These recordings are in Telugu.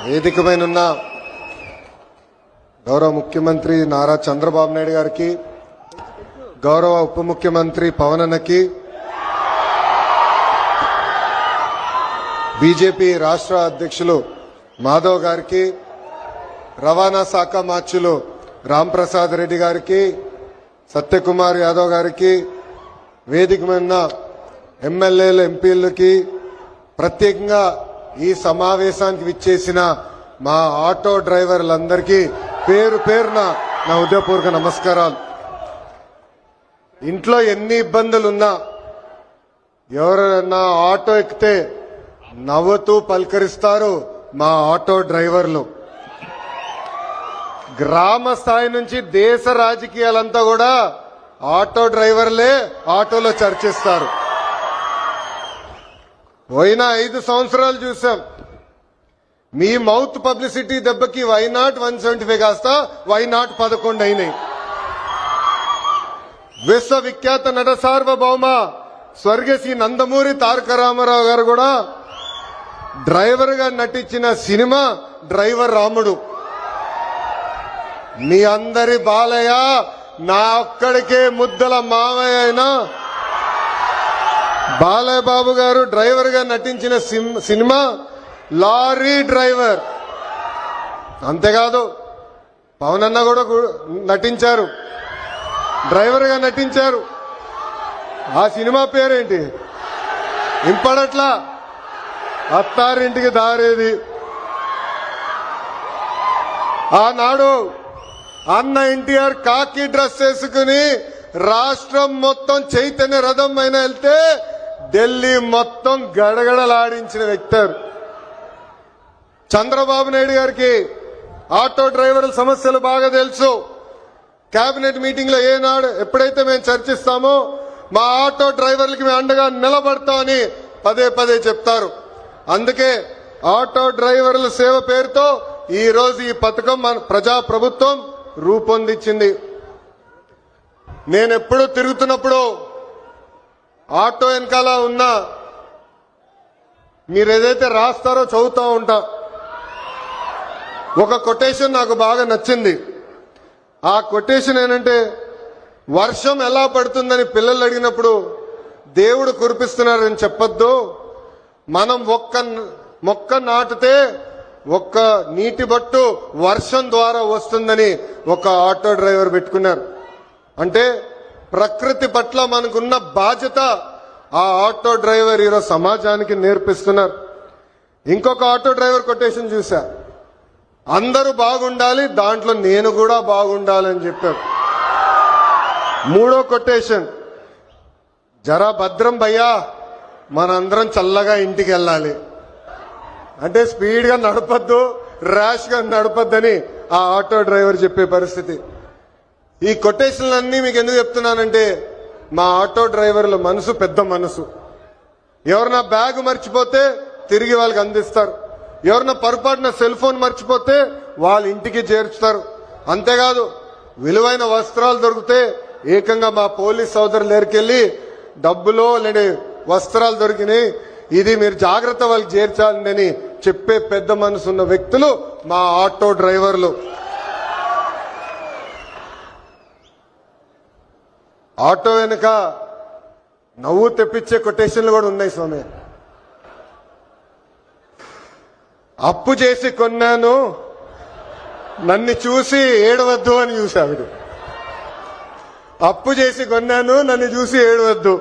వేదికపైనున్న గౌరవ ముఖ్యమంత్రి నారా చంద్రబాబు నాయుడు గారికి, గౌరవ ఉప ముఖ్యమంత్రి పవన్ అన్నకి, బీజేపీ రాష్ట్ర అధ్యక్షులు మాధవ్ గారికి, రవాణా శాఖ మార్చులు రాంప్రసాద్ రెడ్డి గారికి, సత్యకుమార్ యాదవ్ గారికి, వేదిక మీద ఎమ్మెల్యేలు ఎంపీలకి, ప్రత్యేకంగా ఈ సమావేశానికి విచ్చేసిన మా ఆటో డ్రైవర్లందరికీ పేరు పేరున నా హృదయపూర్వక నమస్కారాలు. ఇంట్లో ఎన్ని ఇబ్బందులున్నా ఎవరైనా ఆటో ఎక్కితే నవ్వుతూ పలకరిస్తారు మా ఆటో డ్రైవర్లు. గ్రామ స్థాయి నుంచి దేశ రాజకీయాలంతా కూడా ఆటో డ్రైవర్లే ఆటోలో చర్చిస్తారు. పోయిన 5 సంవత్సరాలు చూసాం. మీ మౌత్ పబ్లిసిటీ దెబ్బకి వైనాట్ 175 కాస్త వైనాట్ 11 అయినాయి. విశ్వవిఖ్యాత నట సార్వభౌమ స్వర్గశ్రీ నందమూరి తారక రామారావు గారు కూడా డ్రైవర్ గా నటించిన సినిమా డ్రైవర్ రాముడు. మీ అందరి బాలయ్య నా ఒక్కడికే ముద్దల మావయ్య అయినా బాలయ్య బాబు గారు డ్రైవర్ గా నటించిన సినిమా లారీ డ్రైవర్. అంతేకాదు పవన్ అన్న కూడా నటించారు, డ్రైవర్ గా నటించారు. ఆ సినిమా పేరేంటి ఇంపడట్లా, అత్తారింటికి దారేది. ఆనాడు అన్న ఎన్టీఆర్ కాకి డ్రెస్ వేసుకుని రాష్ట్రం మొత్తం చైతన్య రథం పైన వెళ్తే ఢిల్లీ మొత్తం గడగడలాడించిన వ్యక్తి. చంద్రబాబు నాయుడు గారికి ఆటో డ్రైవర్ల సమస్యలు బాగా తెలుసు. కేబినెట్ మీటింగ్ లో ఏనాడు ఎప్పుడైతే మేము చర్చిస్తామో మా ఆటో డ్రైవర్లకి మేము అండగా నిలబడతామని పదే పదే చెప్తారు. అందుకే ఆటో డ్రైవర్ల సేవ పేరుతో ఈ రోజు ఈ పథకం మన ప్రజాప్రభుత్వం రూపొందించింది. నేనెప్పుడు తిరుగుతున్నప్పుడు ఆటో వెనకాల ఉన్నా మీరు ఏదైతే రాస్తారో చదువుతూ ఉంటా. ఒక కొటేషన్ నాకు బాగా నచ్చింది. ఆ కొటేషన్ ఏంటంటే, వర్షం ఎలా పడుతుందని పిల్లలు అడిగినప్పుడు దేవుడు కురిపిస్తున్నారని చెప్పొద్దు, మనం ఒక్క మొక్క నాటితే ఒక్క నీటి బట్టు వర్షం ద్వారా వస్తుందని ఒక ఆటో డ్రైవర్ పెట్టుకున్నారు. అంటే ప్రకృతి పట్ల మనకున్న బాధ్యత ఆ ఆటో డ్రైవర్ ఈరోజు సమాజానికి నేర్పిస్తున్నారు. ఇంకొక ఆటో డ్రైవర్ కొటేషన్ చూసా, అందరూ బాగుండాలి దాంట్లో నేను కూడా బాగుండాలని చెప్పారు. మూడో కొటేషన్, జరా భద్రం భయ్యా మనందరం చల్లగా ఇంటికి వెళ్ళాలి. అంటే స్పీడ్ గా నడపద్దు, ర్యాష్ గా నడపద్దని ఆ ఆటో డ్రైవర్ చెప్పే పరిస్థితి. ఈ కొటేషన్లన్నీ మీకు ఎందుకు చెప్తున్నానంటే, మా ఆటో డ్రైవర్ల మనసు పెద్ద మనసు. ఎవరన్నా బ్యాగ్ మర్చిపోతే తిరిగి వాళ్ళకి అందిస్తారు, ఎవరన్నా పొరపాటున సెల్ ఫోన్ మర్చిపోతే వాళ్ళ ఇంటికి చేర్చుతారు. అంతేకాదు విలువైన వస్త్రాలు దొరికితే ఏకంగా మా పోలీస్ సోదరులు దగ్గరికెళ్ళి డబ్బులో లేని వస్త్రాలు దొరికినాయి, ఇది మీరు జాగ్రత్త వాళ్ళకి చేర్చాలని చెప్పే పెద్ద మనసు ఉన్న వ్యక్తులు మా ఆటో డ్రైవర్లు. ఆటో వెనుక నవ్వు తెప్పించే కొటేషన్లు కూడా ఉన్నాయి స్వామి. అప్పు చేసి కొన్నాను నన్ను చూసి ఏడవద్దు అని చూశాడు. అప్పు చేసి కొన్నాను నన్ను చూసి ఏడవద్దు.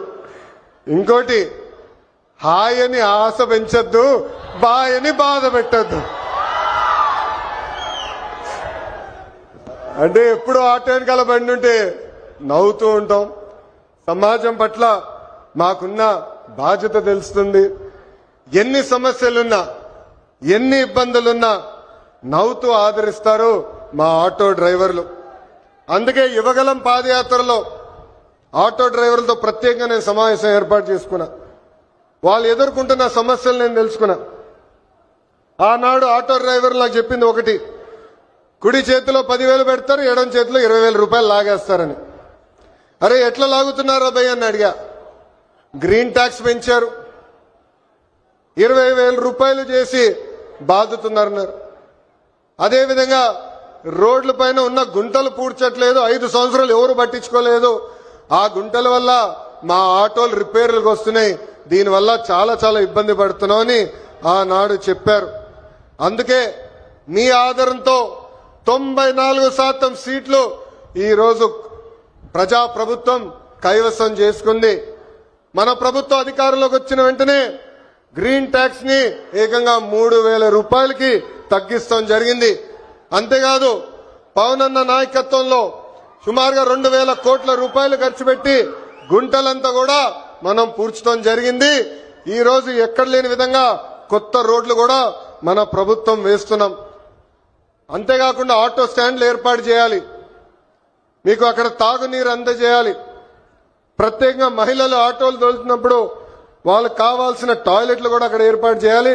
ఇంకోటి, హాయ్ అని ఆశ పెంచొద్దు, బాయ్ అని బాధ పెట్టద్దు. అంటే ఎప్పుడు ఆటో వెనకాల బండి ఉంటే నవ్వుతూ ఉంటాం. సమాజం పట్ల మాకున్న బాధ్యత తెలుస్తుంది. ఎన్ని సమస్యలున్నా ఎన్ని ఇబ్బందులున్నా నవ్వుతూ ఆదరిస్తారు మా ఆటో డ్రైవర్లు. అందుకే యువగలం పాదయాత్రలో ఆటో డ్రైవర్లతో ప్రత్యేకంగా నేను సమావేశం ఏర్పాటు చేసుకున్నా. వాళ్ళు ఎదుర్కొంటున్న సమస్యలు నేను తెలుసుకున్నా. ఆనాడు ఆటో డ్రైవర్లు నాకు చెప్పింది ఒకటి, కుడి చేతిలో 10,000 పెడతారు, ఎడం చేతిలో 20,000 రూపాయలు లాగేస్తారని. అరే ఎట్లా లాగుతున్నారో భయ్య అని అడిగా. గ్రీన్ ట్యాక్స్ పెంచారు, 20,000 రూపాయలు చేసి బాదుతున్నారన్నారు. అదేవిధంగా రోడ్ల పైన ఉన్న గుంటలు పూడ్చట్లేదు, 5 సంవత్సరాలు ఎవరు పట్టించుకోలేదు. ఆ గుంటల వల్ల మా ఆటోలు రిపేర్లకు వస్తున్నాయి, దీనివల్ల చాలా చాలా ఇబ్బంది పడుతున్నామని ఆనాడు చెప్పారు. అందుకే మీ ఆదరణతో 94% సీట్లు ఈరోజు ప్రజాప్రభుత్వం కైవసం చేసుకుంది. మన ప్రభుత్వం అధికారంలోకి వచ్చిన వెంటనే గ్రీన్ ట్యాక్స్ ని ఏకంగా 3,000 రూపాయలకి తగ్గిస్తాం జరిగింది. అంతేకాదు పవన్ అన్న నాయకత్వంలో సుమారుగా 2,000 కోట్ల రూపాయలు ఖర్చు పెట్టి గుంటలంతా కూడా మనం పూడ్చడం జరిగింది. ఈ రోజు ఎక్కడ లేని విధంగా కొత్త రోడ్లు కూడా మన ప్రభుత్వం వేస్తున్నాం. అంతేకాకుండా ఆటో స్టాండ్లు ఏర్పాటు చేయాలి, మీకు అక్కడ తాగునీరు అందజేయాలి. ప్రత్యేకంగా మహిళలు ఆటోలు తోలుతున్నప్పుడు వాళ్ళకి కావాల్సిన టాయిలెట్లు కూడా అక్కడ ఏర్పాటు చేయాలి.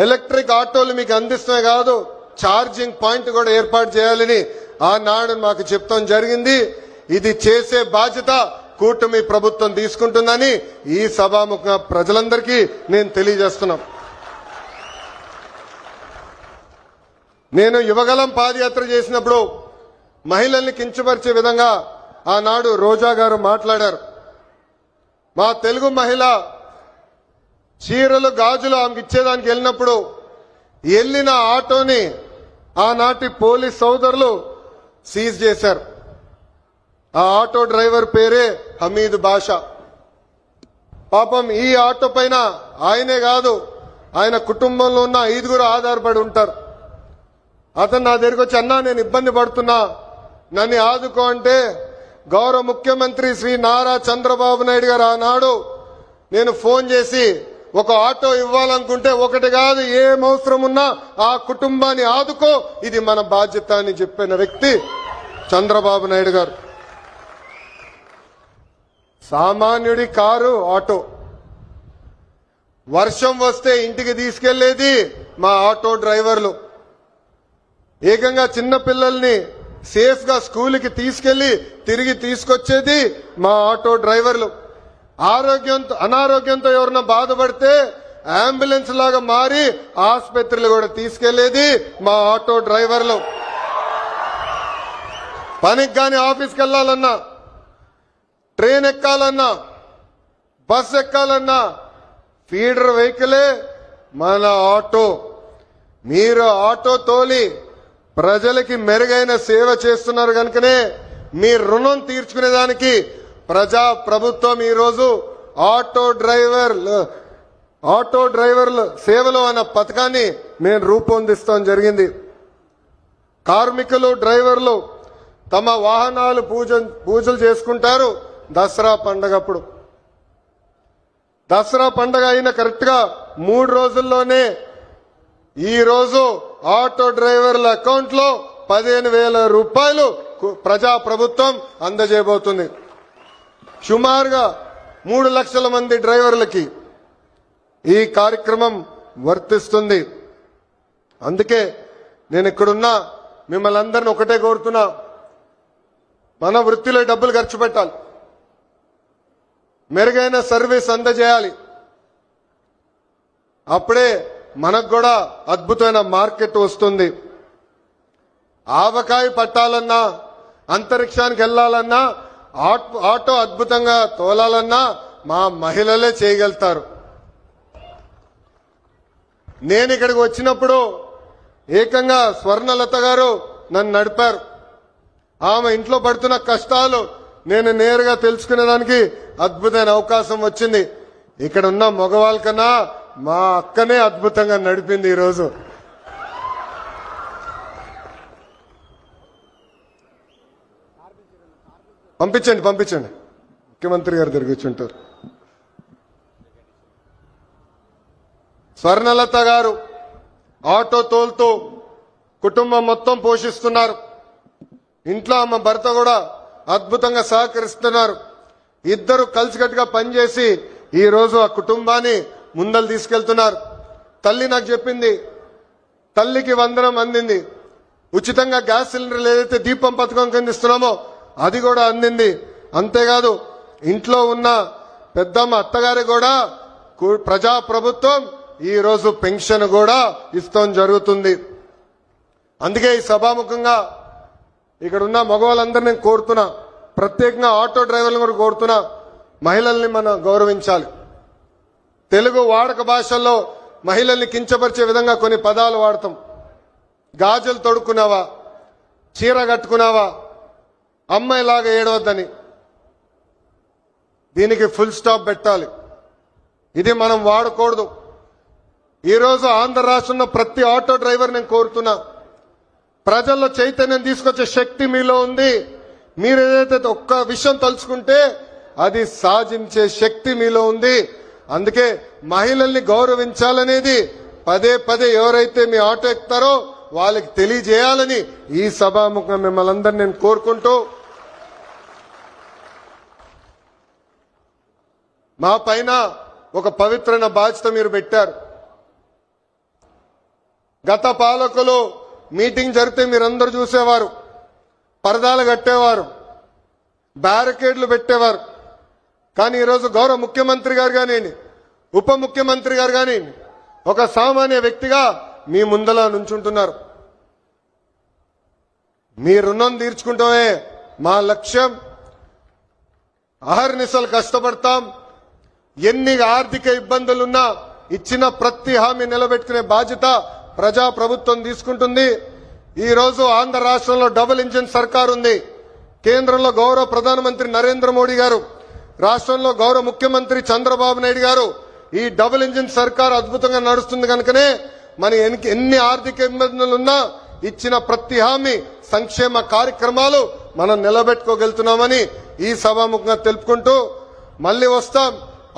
ఎలక్ట్రిక్ ఆటోలు మీకు అందిస్తమే కాదు, ఛార్జింగ్ పాయింట్ కూడా ఏర్పాటు చేయాలని ఆనాడు మాకు చెప్తాం జరిగింది. ఇది చేసే బాధ్యత కూటమి ప్రభుత్వం తీసుకుంటుందని ఈ సభాముఖ ప్రజలందరికీ నేను తెలియజేస్తున్నాం. నేను యువగలం పాదయాత్ర చేసినప్పుడు మహిళల్ని కించపరిచే విధంగా ఆనాడు రోజా గారు మాట్లాడారు. మా తెలుగు మహిళ చీరలు గాజులు ఆమెకి ఇచ్చేదానికి వెళ్ళినప్పుడు వెళ్ళిన ఆటోని ఆనాటి పోలీస్ సోదరులు సీజ్ చేశారు. ఆ ఆటో డ్రైవర్ పేరే హమీద్ బాషా. పాపం ఈ ఆటో పైన ఆయనే కాదు, ఆయన కుటుంబంలో ఉన్న 5గురు ఆధారపడి ఉంటారు. అతను నా దగ్గరికి వచ్చి, అన్నా నేను ఇబ్బంది పడుతున్నా, నన్ను ఆదుకో అంటే గౌరవ ముఖ్యమంత్రి శ్రీ నారా చంద్రబాబు నాయుడు గారు ఆనాడు నేను ఫోన్ చేసి ఒక ఆటో ఇవ్వాలనుకుంటే ఒకటి కాదు, ఏం అవసరం ఉన్నా ఆ కుటుంబాన్ని ఆదుకో, ఇది మన బాధ్యత అని చెప్పిన వ్యక్తి చంద్రబాబు నాయుడు గారు. సామాన్యుడి కారు ఆటో, వర్షం వస్తే ఇంటికి తీసుకెళ్లేది మా ఆటో డ్రైవర్లు. ఏకంగా చిన్న పిల్లల్ని సేఫ్ గా స్కూల్కి తీసుకెళ్లి తిరిగి తీసుకొచ్చేది మా ఆటో డ్రైవర్లు. అనారోగ్యంతో ఎవరన్నా బాధపడితే అంబులెన్స్ లాగా మారి ఆసుపత్రులు కూడా తీసుకెళ్లేది మా ఆటో డ్రైవర్లు. పనికి గాని ఆఫీస్కి వెళ్లాలన్నా, ట్రైన్ ఎక్కాలన్నా, బస్ ఎక్కాలన్నా ఫీడర్ వెహికలే మన ఆటో. మీరు ఆటో తోలి ప్రజలకి మెరుగైన సేవ చేస్తున్నారు కనుకనే మీ రుణం తీర్చుకునేదానికి ప్రజా ప్రభుత్వం ఈరోజు ఆటో డ్రైవర్ల సేవలు అన్న పథకాన్ని మేము రూపొందిస్తాం జరిగింది. కార్మికులు డ్రైవర్లు తమ వాహనాలు పూజలు చేసుకుంటారు దసరా పండగప్పుడు. దసరా పండగ అయిన కరెక్ట్ గా 3 రోజుల్లోనే ఈ రోజు ఆటో డ్రైవర్ల అకౌంట్ లో 15,000 రూపాయలు ప్రజా ప్రభుత్వం అందజేయబోతుంది. సుమారుగా 3 లక్షల మంది డ్రైవర్లకి ఈ కార్యక్రమం వర్తిస్తుంది. అందుకే నేను ఇక్కడున్నా మిమ్మల్ని అందరిని ఒకటే కోరుతున్నా, మన వృత్తిలో డబ్బులు ఖర్చు పెట్టాలి, మెరుగైన సర్వీస్ అందజేయాలి. అప్పుడే మనకు కూడా అద్భుతమైన మార్కెట్ వస్తుంది. ఆవకాయ పట్టాలన్నా, అంతరిక్షానికి వెళ్లాలన్నా, ఆటో అద్భుతంగా తోలాలన్నా మా మహిళలే చేయగలుగుతారు. నేను ఇక్కడికి వచ్చినప్పుడు ఏకంగా స్వర్ణలత గారు నన్ను నడిపారు. ఆమె ఇంట్లో పడుతున్న కష్టాలు నేను నేరుగా తెలుసుకునేదానికి అద్భుతమైన అవకాశం వచ్చింది. ఇక్కడ ఉన్న మగవాళ్ళ కన్నా మా అక్కనే అద్భుతంగా నడిపింది. ఈరోజు పంపించండి ముఖ్యమంత్రి గారు తిరిగి వచ్చుంటారు. స్వర్ణలత గారు ఆటో తోలుతూ కుటుంబం మొత్తం పోషిస్తున్నారు. ఇంట్లో ఆమె భర్త కూడా అద్భుతంగా సహకరిస్తున్నారు. ఇద్దరు కలిసికట్టుగా పనిచేసి ఈ రోజు ఆ కుటుంబాన్ని ముందలు తీసుకెళ్తున్నారు. తల్లి నాకు చెప్పింది, తల్లికి వందనం అందింది, ఉచితంగా గ్యాస్ సిలిండర్లు ఏదైతే దీపం పథకం కింద ఇస్తున్నామో అది కూడా అందింది. అంతేకాదు ఇంట్లో ఉన్న పెద్దమ్మ అత్తగారి కూడా ప్రజా ప్రభుత్వం ఈ రోజు పెన్షన్ కూడా ఇస్తాం జరుగుతుంది. అందుకే ఈ సభాముఖంగా ఇక్కడ ఉన్న మగవాళ్ళందరూ నేను కోరుతున్నా, ప్రత్యేకంగా ఆటో డ్రైవర్లను కూడా కోరుతున్నా, మహిళల్ని మనం గౌరవించాలి. తెలుగు వాడక భాషల్లో మహిళల్ని కించపరిచే విధంగా కొన్ని పదాలు వాడతాం. గాజులు తొడుక్కున్నావా, చీర కట్టుకున్నావా, అమ్మాయిలాగా ఏడవద్దని. దీనికి ఫుల్ స్టాప్ పెట్టాలి. ఇది మనం వాడకూడదు. ఈరోజు ఆంధ్ర రాష్ట్రంలో ప్రతి ఆటో డ్రైవర్ నేను కోరుతున్నా, ప్రజల్లో చైతన్యం తీసుకొచ్చే శక్తి మీలో ఉంది. మీరు ఏదైతే ఒక్క విషయం తలుచుకుంటే అది సాధించే శక్తి మీలో ఉంది. అందుకే మహిళల్ని గౌరవించాలనేది పదే పదే ఎవరైతే మీ ఆటో ఎక్కుతారో వాళ్ళకి తెలియజేయాలని ఈ సభాముఖంగా మిమ్మల్ని అందరినీ నేను కోరుకుంటూ, మా పైన ఒక పవిత్రమైన బాధ్యత మీరు పెట్టారు. గత పాలకులు మీటింగ్ జరిగితే మీరందరూ చూసేవారు, పరదాలు కట్టేవారు, బ్యారికేడ్లు పెట్టేవారు. కానీ ఈరోజు గౌరవ ముఖ్యమంత్రి గారు కానివ్వండి, ఉప ముఖ్యమంత్రి గారు కానివ్వండి, ఒక సామాన్య వ్యక్తిగా మీ ముందలా నుంచుంటున్నారు. మీ రుణం తీర్చుకుంటామే మా లక్ష్యం. అహర్నిశలు కష్టపడతాం. ఎన్ని ఆర్థిక ఇబ్బందులున్నా ఇచ్చిన ప్రతి హామీ నిలబెట్టుకునే బాధ్యత ప్రజా ప్రభుత్వం తీసుకుంటుంది. ఈ రోజు ఆంధ్ర రాష్ట్రంలో డబుల్ ఇంజిన్ సర్కార్ ఉంది. కేంద్రంలో గౌరవ ప్రధానమంత్రి నరేంద్ర మోడీ గారు, రాష్ట్రంలో గౌరవ ముఖ్యమంత్రి చంద్రబాబు నాయుడు గారు. ఈ డబుల్ ఇంజిన్ సర్కార్ అద్భుతంగా నడుస్తుంది కనుకనే మన ఎన్ని ఆర్థిక ఇబ్బందులున్నా ఇచ్చిన ప్రతి హామీ, సంక్షేమ కార్యక్రమాలు మనం నిలబెట్టుకోగలుగుతున్నామని ఈ సభాముఖంగా తెలుపుకుంటూ, మళ్ళీ వస్తాం,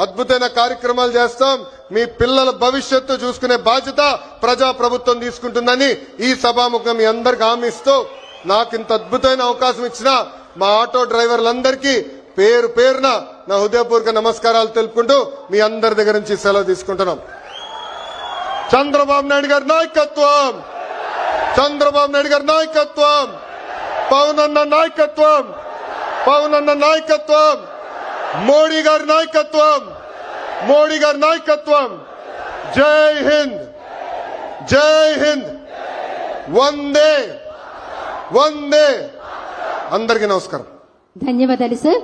అద్భుతమైన కార్యక్రమాలు చేస్తాం. మీ పిల్లల భవిష్యత్తు చూసుకునే బాధ్యత ప్రజా ప్రభుత్వం తీసుకుంటుందని ఈ సభాముఖం మీ అందరికి హామీ ఇస్తూ, నాకు ఇంత అద్భుతమైన అవకాశం ఇచ్చిన మా ఆటో డ్రైవర్లందరికీ పేరు పేరున నా హృదయపూర్వక నమస్కారాలు తెలుపుకుంటూ మీ అందరి దగ్గర నుంచి సెలవు తీసుకుంటున్నాం. చంద్రబాబు నాయుడు గారి నాయకత్వం, చంద్రబాబు నాయుడు గారి నాయకత్వం, పవన్ అన్న నాయకత్వం, పవన్ అన్న నాయకత్వం, మోడీ గారి నాయకత్వం, మోడీ గారి నాయకత్వం. జై హింద్, జై హింద్, వందే వందే. అందరికీ నమస్కారం. ధన్యవాదాలు సార్.